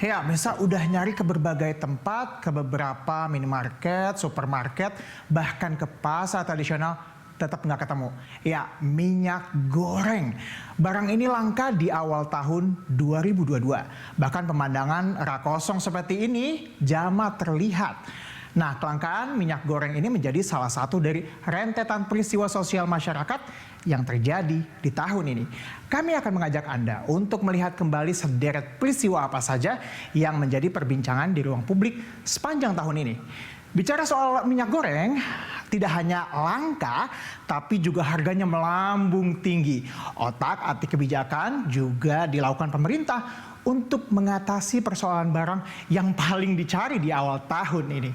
Ya, misal udah nyari ke berbagai tempat, ke beberapa minimarket, supermarket, bahkan ke pasar tradisional, tetap nggak ketemu. Ya, minyak goreng. Barang ini langka di awal tahun 2022. Bahkan pemandangan rak kosong seperti ini jamak terlihat. Nah, kelangkaan minyak goreng ini menjadi salah satu dari rentetan peristiwa sosial masyarakat yang terjadi di tahun ini. Kami akan mengajak Anda untuk melihat kembali sederet peristiwa apa saja yang menjadi perbincangan di ruang publik sepanjang tahun ini. Bicara soal minyak goreng, tidak hanya langka, tapi juga harganya melambung tinggi. Otak-atik kebijakan juga dilakukan pemerintah untuk mengatasi persoalan barang yang paling dicari di awal tahun ini.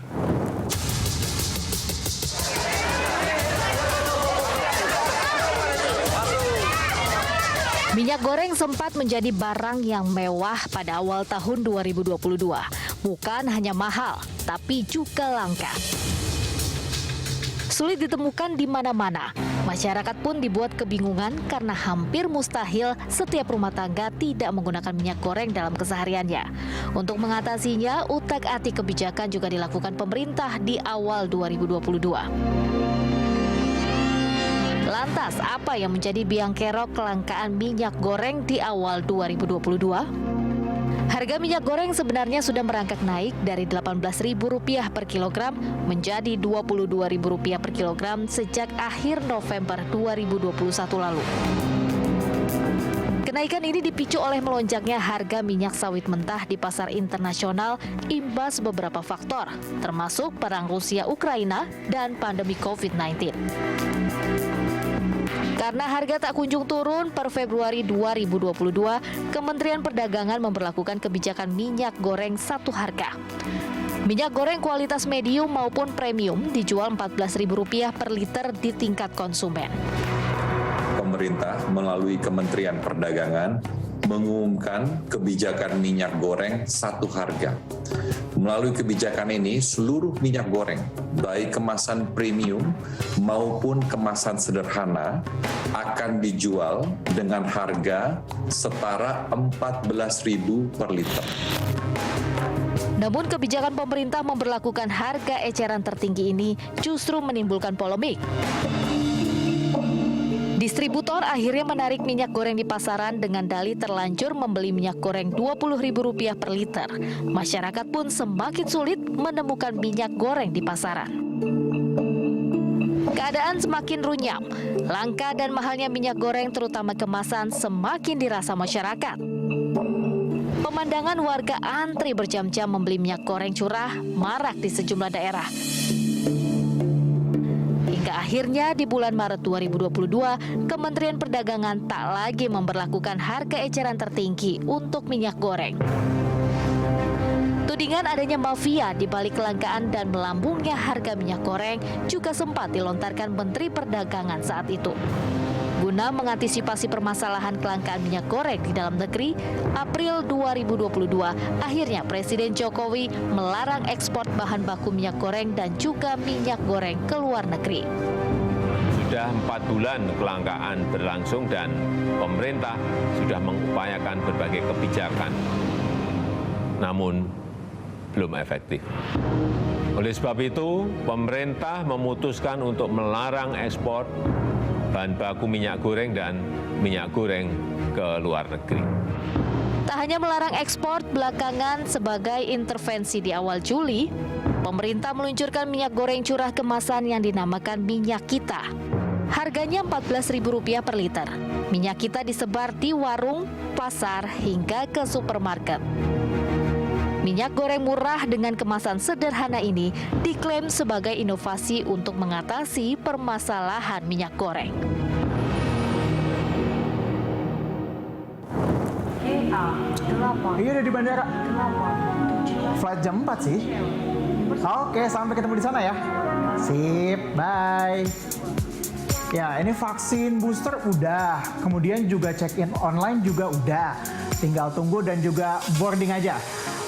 Minyak goreng sempat menjadi barang yang mewah pada awal tahun 2022. Bukan hanya mahal, tapi juga langka. Sulit ditemukan di mana-mana. Masyarakat pun dibuat kebingungan karena hampir mustahil setiap rumah tangga tidak menggunakan minyak goreng dalam kesehariannya. Untuk mengatasinya, utak-atik kebijakan juga dilakukan pemerintah di awal 2022. Lantas, apa yang menjadi biang kerok kelangkaan minyak goreng di awal 2022? Harga minyak goreng sebenarnya sudah merangkak naik dari Rp18.000 per kilogram menjadi Rp22.000 per kilogram sejak akhir November 2021 lalu. Kenaikan ini dipicu oleh melonjaknya harga minyak sawit mentah di pasar internasional imbas beberapa faktor, termasuk perang Rusia-Ukraina dan pandemi COVID-19. Karena harga tak kunjung turun, per Februari 2022, Kementerian Perdagangan memberlakukan kebijakan minyak goreng satu harga. Minyak goreng kualitas medium maupun premium dijual Rp14.000 per liter di tingkat konsumen. Pemerintah melalui Kementerian Perdagangan mengumumkan kebijakan minyak goreng satu harga. Melalui kebijakan ini, seluruh minyak goreng, baik kemasan premium maupun kemasan sederhana, akan dijual dengan harga setara Rp14.000 per liter. Namun kebijakan pemerintah memberlakukan harga eceran tertinggi ini justru menimbulkan polemik. Distributor akhirnya menarik minyak goreng di pasaran dengan dalih terlanjur membeli minyak goreng Rp20.000 per liter. Masyarakat pun semakin sulit menemukan minyak goreng di pasaran. Keadaan semakin runyam. Langka dan mahalnya minyak goreng terutama kemasan semakin dirasa masyarakat. Pemandangan warga antri berjam-jam membeli minyak goreng curah marak di sejumlah daerah. Hingga akhirnya di bulan Maret 2022, Kementerian Perdagangan tak lagi memberlakukan harga eceran tertinggi untuk minyak goreng. Tudingan adanya mafia di balik kelangkaan dan melambungnya harga minyak goreng juga sempat dilontarkan Menteri Perdagangan saat itu. Guna mengantisipasi permasalahan kelangkaan minyak goreng di dalam negeri, April 2022, akhirnya Presiden Jokowi melarang ekspor bahan baku minyak goreng dan juga minyak goreng ke luar negeri. Sudah 4 bulan kelangkaan berlangsung dan pemerintah sudah mengupayakan berbagai kebijakan, namun belum efektif. Oleh sebab itu, pemerintah memutuskan untuk melarang ekspor bahan baku minyak goreng dan minyak goreng ke luar negeri. Tak hanya melarang ekspor, belakangan sebagai intervensi di awal Juli, pemerintah meluncurkan minyak goreng curah kemasan yang dinamakan Minyak Kita. Harganya Rp14.000 per liter. Minyak Kita disebar di warung, pasar, hingga ke supermarket. Minyak goreng murah dengan kemasan sederhana ini diklaim sebagai inovasi untuk mengatasi permasalahan minyak goreng. Iya, udah di bandara. Flight jam 4 sih. Oke, sampai ketemu di sana ya. Sip, bye. Ya, ini vaksin booster udah. Kemudian juga check-in online juga udah. Tinggal tunggu dan juga boarding aja.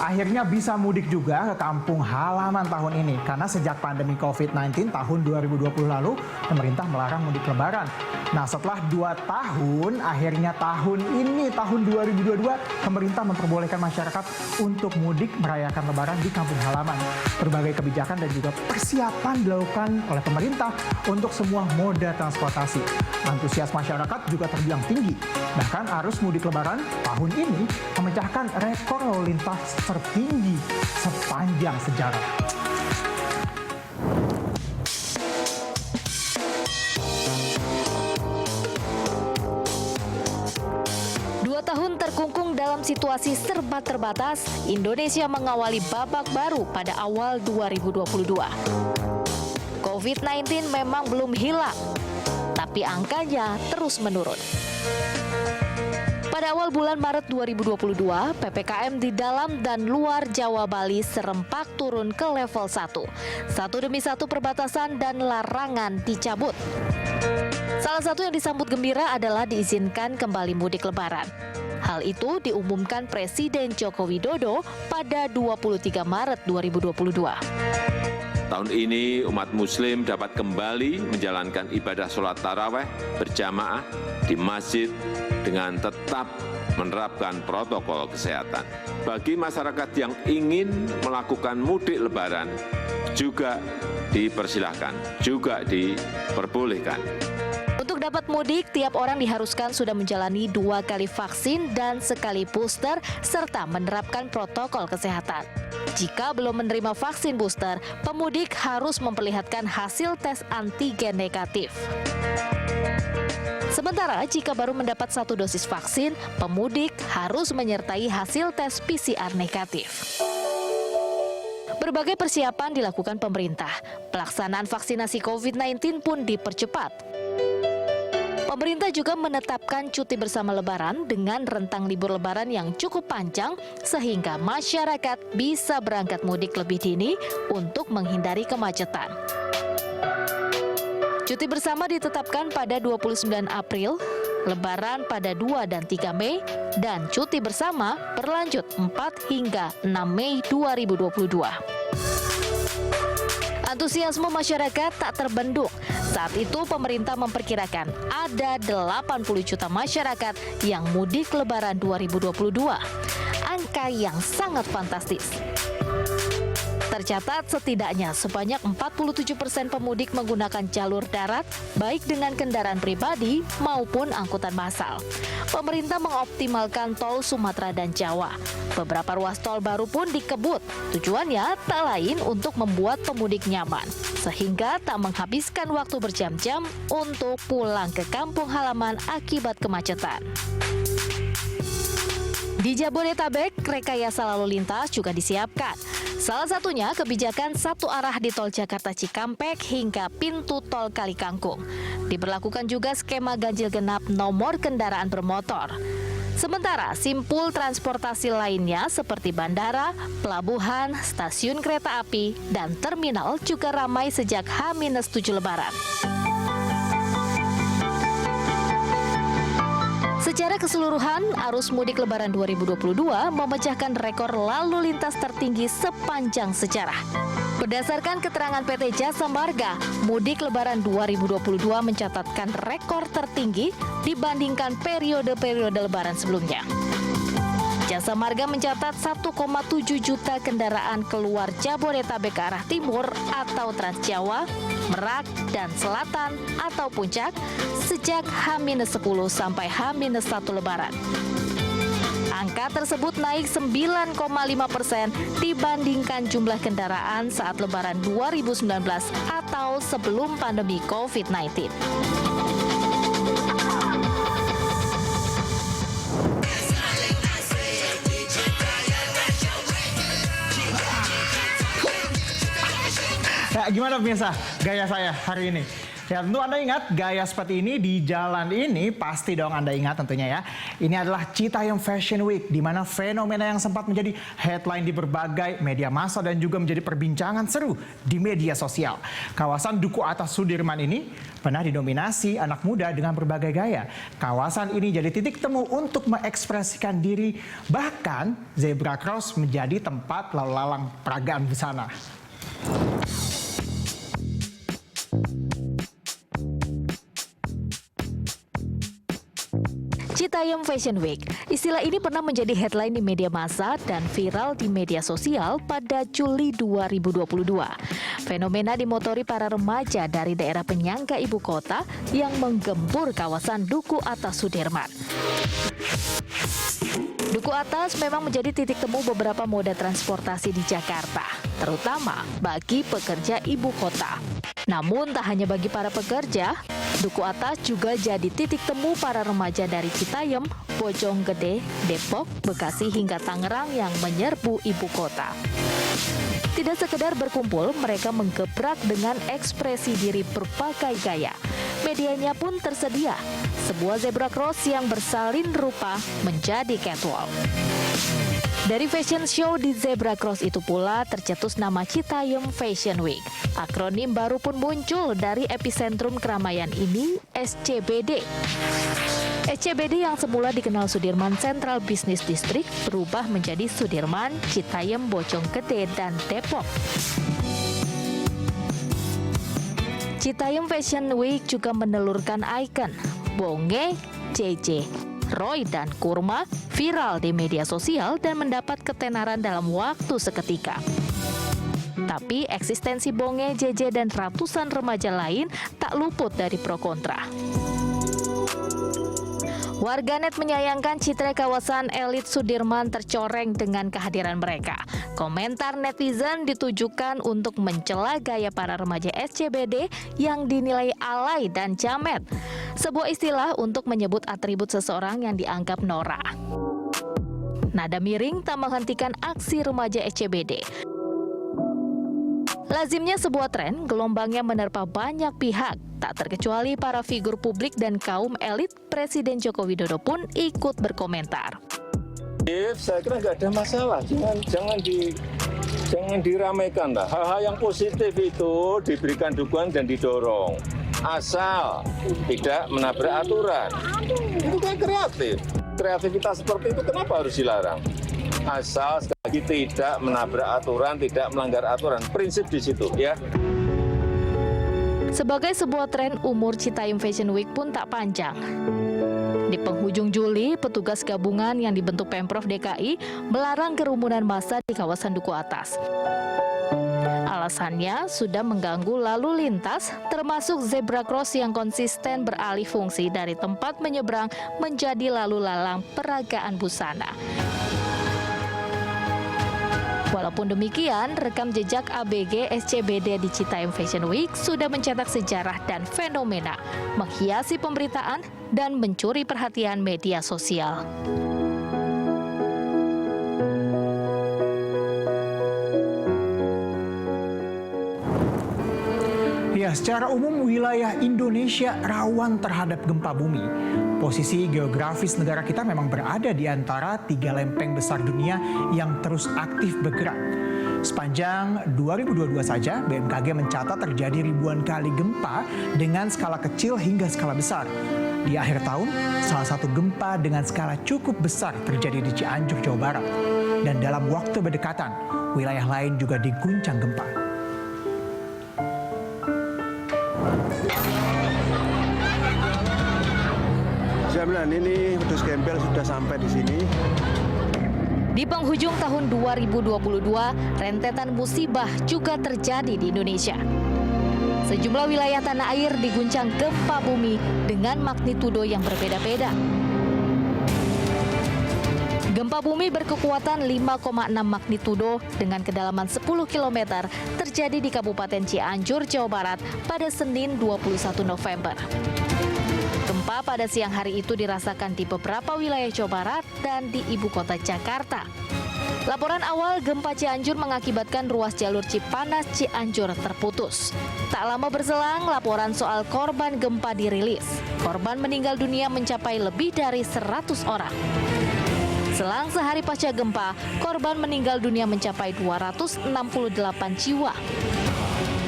akhirnya bisa mudik juga ke kampung halaman tahun ini. Karena sejak pandemi COVID-19 tahun 2020 lalu, pemerintah melarang mudik lebaran. Nah, setelah 2 tahun, akhirnya tahun ini, tahun 2022, pemerintah memperbolehkan masyarakat untuk mudik merayakan lebaran di kampung halaman. Berbagai kebijakan dan juga persiapan dilakukan oleh pemerintah untuk semua moda transportasi. Antusias masyarakat juga terbilang tinggi. Bahkan arus mudik lebaran tahun ini memecahkan rekor lalu lintas tertinggi sepanjang sejarah. Dua tahun terkungkung dalam situasi serba terbatas, Indonesia mengawali babak baru pada awal 2022. COVID-19 memang belum hilang, tapi angkanya terus menurun. Pada awal bulan Maret 2022, PPKM di dalam dan luar Jawa Bali serempak turun ke level 1. Satu demi satu perbatasan dan larangan dicabut. Salah satu yang disambut gembira adalah diizinkan kembali mudik lebaran. Hal itu diumumkan Presiden Joko Widodo pada 23 Maret 2022. Tahun ini umat muslim dapat kembali menjalankan ibadah sholat taraweh berjamaah di masjid dengan tetap menerapkan protokol kesehatan. Bagi masyarakat yang ingin melakukan mudik lebaran juga dipersilahkan, juga diperbolehkan. Untuk dapat mudik, tiap orang diharuskan sudah menjalani 2 kali vaksin dan sekali booster, serta menerapkan protokol kesehatan. Jika belum menerima vaksin booster, pemudik harus memperlihatkan hasil tes antigen negatif. Sementara jika baru mendapat 1 dosis vaksin, pemudik harus menyertai hasil tes PCR negatif. Berbagai persiapan dilakukan pemerintah. Pelaksanaan vaksinasi COVID-19 pun dipercepat. Pemerintah juga menetapkan cuti bersama Lebaran dengan rentang libur Lebaran yang cukup panjang sehingga masyarakat bisa berangkat mudik lebih dini untuk menghindari kemacetan. Cuti bersama ditetapkan pada 29 April, Lebaran pada 2 dan 3 Mei, dan cuti bersama berlanjut 4 hingga 6 Mei 2022. Antusiasme masyarakat tak terbendung. Saat itu pemerintah memperkirakan ada 80 juta masyarakat yang mudik Lebaran 2022. Angka yang sangat fantastis. Tercatat setidaknya sebanyak 47% pemudik menggunakan jalur darat, baik dengan kendaraan pribadi maupun angkutan massal. Pemerintah mengoptimalkan tol Sumatera dan Jawa. Beberapa ruas tol baru pun dikebut. Tujuannya tak lain untuk membuat pemudik nyaman, sehingga tak menghabiskan waktu berjam-jam untuk pulang ke kampung halaman akibat kemacetan. Di Jabodetabek, rekayasa lalu lintas juga disiapkan. Salah satunya kebijakan satu arah di tol Jakarta Cikampek hingga pintu tol Kali Kangkung. Diberlakukan juga skema ganjil genap nomor kendaraan bermotor. Sementara simpul transportasi lainnya seperti bandara, pelabuhan, stasiun kereta api, dan terminal juga ramai sejak H-7 Lebaran. Secara keseluruhan, arus mudik Lebaran 2022 memecahkan rekor lalu lintas tertinggi sepanjang sejarah. Berdasarkan keterangan PT Jasa Marga, mudik Lebaran 2022 mencatatkan rekor tertinggi dibandingkan periode-periode Lebaran sebelumnya. Jasa Marga mencatat 1,7 juta kendaraan keluar Jabodetabek ke arah timur atau Trans Jawa, Merak, dan Selatan atau Puncak sejak H-10 sampai H-1 Lebaran. Angka tersebut naik 9,5% dibandingkan jumlah kendaraan saat Lebaran 2019 atau sebelum pandemi COVID-19. Ya, gimana pemirsa gaya saya hari ini? Ya, tentu Anda ingat gaya seperti ini di jalan ini pasti dong Anda ingat tentunya ya. Ini adalah Citayam Fashion Week, di mana fenomena yang sempat menjadi headline di berbagai media massa dan juga menjadi perbincangan seru di media sosial. Kawasan Duku Atas Sudirman ini pernah didominasi anak muda dengan berbagai gaya. Kawasan ini jadi titik temu untuk mengekspresikan diri, bahkan zebra cross menjadi tempat lalu lalang peragaan busana. Citayam Fashion Week. Istilah ini pernah menjadi headline di media massa dan viral di media sosial pada Juli 2022. Fenomena dimotori para remaja dari daerah penyangga ibu kota yang menggempur kawasan Duku Atas Sudirman. Duku Atas memang menjadi titik temu beberapa moda transportasi di Jakarta, terutama bagi pekerja ibu kota. Namun tak hanya bagi para pekerja, Duku Atas juga jadi titik temu para remaja dari Citayam, Bojonggede, Depok, Bekasi hingga Tangerang yang menyerbu ibu kota. Tidak sekedar berkumpul, mereka menggebrak dengan ekspresi diri berbagai gaya. Medianya pun tersedia, sebuah zebra cross yang bersalin rupa menjadi catwalk. Dari fashion show di zebra cross itu pula tercetus nama Citayam Fashion Week. Akronim baru pun muncul dari epicentrum keramaian ini, SCBD. SCBD yang semula dikenal Sudirman Central Business District berubah menjadi Sudirman, Citayam, Bojonggede, dan Depok. Citayam Fashion Week juga menelurkan ikon Bonge, JJ, Roy, dan Kurma viral di media sosial dan mendapat ketenaran dalam waktu seketika. Tapi eksistensi Bonge, JJ, dan ratusan remaja lain tak luput dari pro kontra. Warganet menyayangkan citra kawasan elit Sudirman tercoreng dengan kehadiran mereka. Komentar netizen ditujukan untuk mencela gaya para remaja SCBD yang dinilai alay dan jamet. Sebuah istilah untuk menyebut atribut seseorang yang dianggap norak. Nada miring tak menghentikan aksi remaja SCBD. Lazimnya sebuah tren, gelombangnya menerpa banyak pihak, tak terkecuali para figur publik dan kaum elit. Presiden Joko Widodo pun ikut berkomentar. Saya kira nggak ada masalah, jangan diramaikan lah. Hal-hal yang positif itu diberikan dukungan dan didorong, asal tidak menabrak aturan. Itu kan kreatif. Kreativitas seperti itu kenapa harus dilarang? Asal sekali lagi tidak menabrak aturan, tidak melanggar aturan. Prinsip di situ ya. Sebagai sebuah tren, umur Citayam Fashion Week pun tak panjang. Di penghujung Juli, petugas gabungan yang dibentuk Pemprov DKI melarang kerumunan massa di kawasan Duku Atas. Alasannya sudah mengganggu lalu lintas, termasuk zebra cross yang konsisten beralih fungsi dari tempat menyeberang menjadi lalu lalang peragaan busana. Walaupun demikian, rekam jejak ABG SCBD di Citayam Fashion Week sudah mencetak sejarah dan fenomena, menghiasi pemberitaan dan mencuri perhatian media sosial. Ya, secara umum wilayah Indonesia rawan terhadap gempa bumi. Posisi geografis negara kita memang berada di antara 3 lempeng besar dunia yang terus aktif bergerak. Sepanjang 2022 saja, BMKG mencatat terjadi ribuan kali gempa dengan skala kecil hingga skala besar. Di akhir tahun, salah satu gempa dengan skala cukup besar terjadi di Cianjur, Jawa Barat. Dan dalam waktu berdekatan, wilayah lain juga diguncang gempa. Ini wedhus gembel sudah sampai di sini. Di penghujung tahun 2022, rentetan musibah juga terjadi di Indonesia. Sejumlah wilayah tanah air diguncang gempa bumi dengan magnitudo yang berbeda-beda. Gempa bumi berkekuatan 5,6 magnitudo dengan kedalaman 10 km terjadi di Kabupaten Cianjur, Jawa Barat pada Senin 21 November. Gempa pada siang hari itu dirasakan di beberapa wilayah Jawa Barat dan di ibu kota Jakarta. Laporan awal gempa Cianjur mengakibatkan ruas jalur Cipanas Cianjur terputus. Tak lama berselang, laporan soal korban gempa dirilis. Korban meninggal dunia mencapai lebih dari 100 orang. Selang sehari pasca gempa, korban meninggal dunia mencapai 268 jiwa.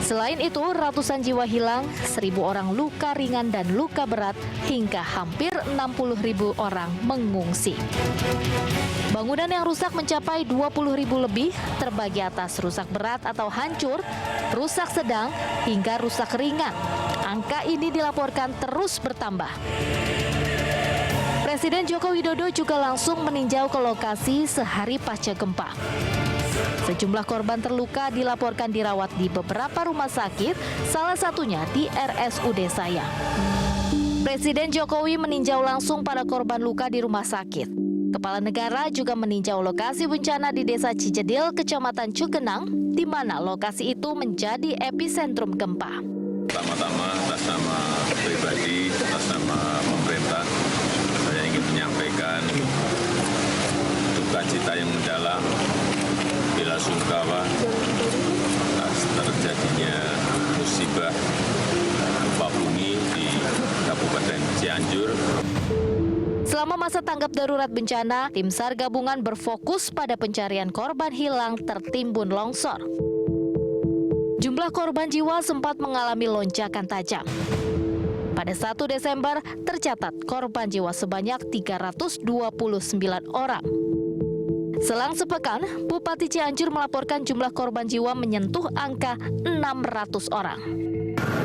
Selain itu, ratusan jiwa hilang, 1.000 orang luka ringan dan luka berat, hingga hampir 60.000 orang mengungsi. Bangunan yang rusak mencapai 20.000 lebih, terbagi atas rusak berat atau hancur, rusak sedang, hingga rusak ringan. Angka ini dilaporkan terus bertambah. Presiden Joko Widodo juga langsung meninjau ke lokasi sehari pasca gempa. Sejumlah korban terluka dilaporkan dirawat di beberapa rumah sakit, salah satunya di RSUD Sayang. Presiden Jokowi meninjau langsung para korban luka di rumah sakit. Kepala negara juga meninjau lokasi bencana di Desa Cijedil, Kecamatan Cugenang, di mana lokasi itu menjadi epicentrum gempa. Pertama-tama atas nama pribadi, atas nama pemerintah, saya ingin menyampaikan duka cita yang mendalam, bela sungkawa atas terjadinya musibah gempa bumi di Kabupaten Cianjur. Selama masa tanggap darurat bencana, tim SAR gabungan berfokus pada pencarian korban hilang tertimbun longsor. Jumlah korban jiwa sempat mengalami lonjakan tajam. Pada 1 Desember, tercatat korban jiwa sebanyak 329 orang. Selang sepekan, Bupati Cianjur melaporkan jumlah korban jiwa menyentuh angka 600 orang.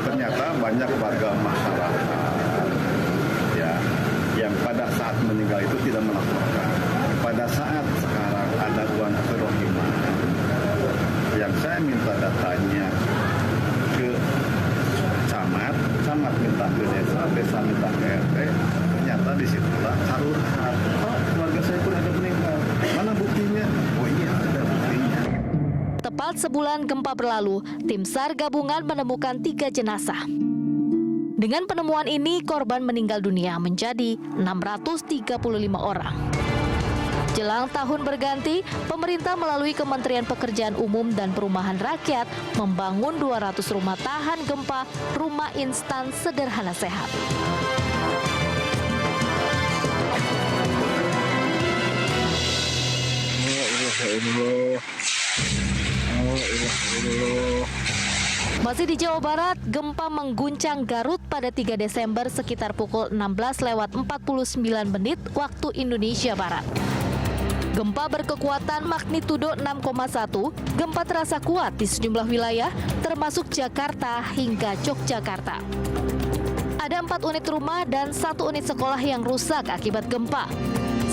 Ternyata banyak warga masyarakat ya, yang pada saat meninggal itu tidak melaporkan. Pada saat sekarang ada uang kerohiman, yang saya minta datanya ke camat minta ke desa minta ke RT, ternyata disitulah taruhan. Oh, keluarga saya pun ada meninggal. Mana buktinya? Oh iya, ada buktinya. Tepat sebulan gempa berlalu, tim SAR gabungan menemukan 3 jenazah. Dengan penemuan ini, korban meninggal dunia menjadi 635 orang. Jelang tahun berganti, pemerintah melalui Kementerian Pekerjaan Umum dan Perumahan Rakyat membangun 200 rumah tahan gempa, rumah instan sederhana sehat. Masih di Jawa Barat, gempa mengguncang Garut pada 3 Desember sekitar pukul 16:49 waktu Indonesia Barat. Gempa berkekuatan magnitudo 6,1, gempa terasa kuat di sejumlah wilayah, termasuk Jakarta hingga Yogyakarta. Ada 4 unit rumah dan 1 unit sekolah yang rusak akibat gempa.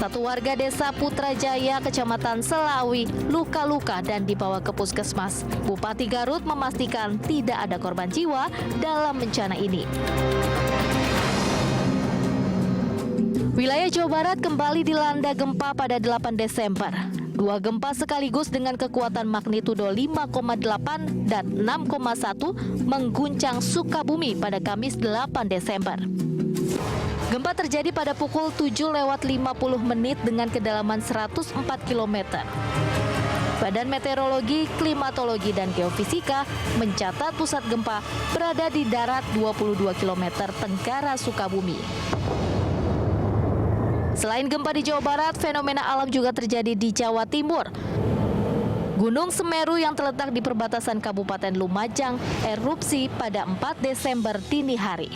1 warga desa Putrajaya, Kecamatan Selawi, luka-luka dan dibawa ke puskesmas. Bupati Garut memastikan tidak ada korban jiwa dalam bencana ini. Wilayah Jawa Barat kembali dilanda gempa pada 8 Desember. 2 gempa sekaligus dengan kekuatan magnitudo 5,8 dan 6,1 mengguncang Sukabumi pada Kamis 8 Desember. Gempa terjadi pada pukul 7:50 dengan kedalaman 104 km. Badan Meteorologi, Klimatologi, dan Geofisika mencatat pusat gempa berada di darat 22 km tenggara Sukabumi. Selain gempa di Jawa Barat, fenomena alam juga terjadi di Jawa Timur. Gunung Semeru yang terletak di perbatasan Kabupaten Lumajang erupsi pada 4 Desember dini hari.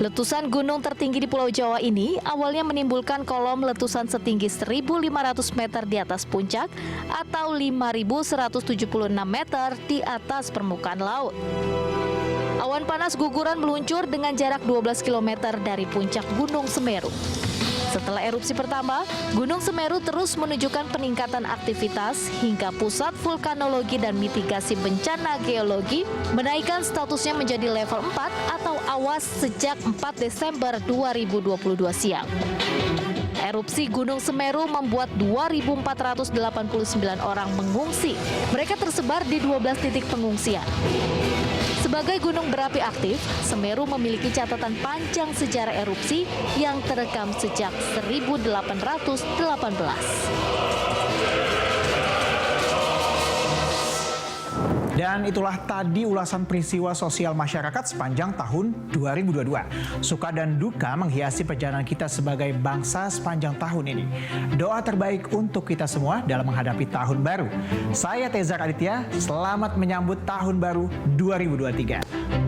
Letusan gunung tertinggi di Pulau Jawa ini awalnya menimbulkan kolom letusan setinggi 1.500 meter di atas puncak atau 5.176 meter di atas permukaan laut. Awan panas guguran meluncur dengan jarak 12 km dari puncak Gunung Semeru. Setelah erupsi pertama, Gunung Semeru terus menunjukkan peningkatan aktivitas hingga Pusat Vulkanologi dan Mitigasi Bencana Geologi menaikkan statusnya menjadi level 4 atau awas sejak 4 Desember 2022 siang. Erupsi Gunung Semeru membuat 2.489 orang mengungsi. Mereka tersebar di 12 titik pengungsian. Sebagai gunung berapi aktif, Semeru memiliki catatan panjang sejarah erupsi yang terekam sejak 1818. Dan itulah tadi ulasan peristiwa sosial masyarakat sepanjang tahun 2022. Suka dan duka menghiasi perjalanan kita sebagai bangsa sepanjang tahun ini. Doa terbaik untuk kita semua dalam menghadapi tahun baru. Saya Tezar Aditya, selamat menyambut tahun baru 2023.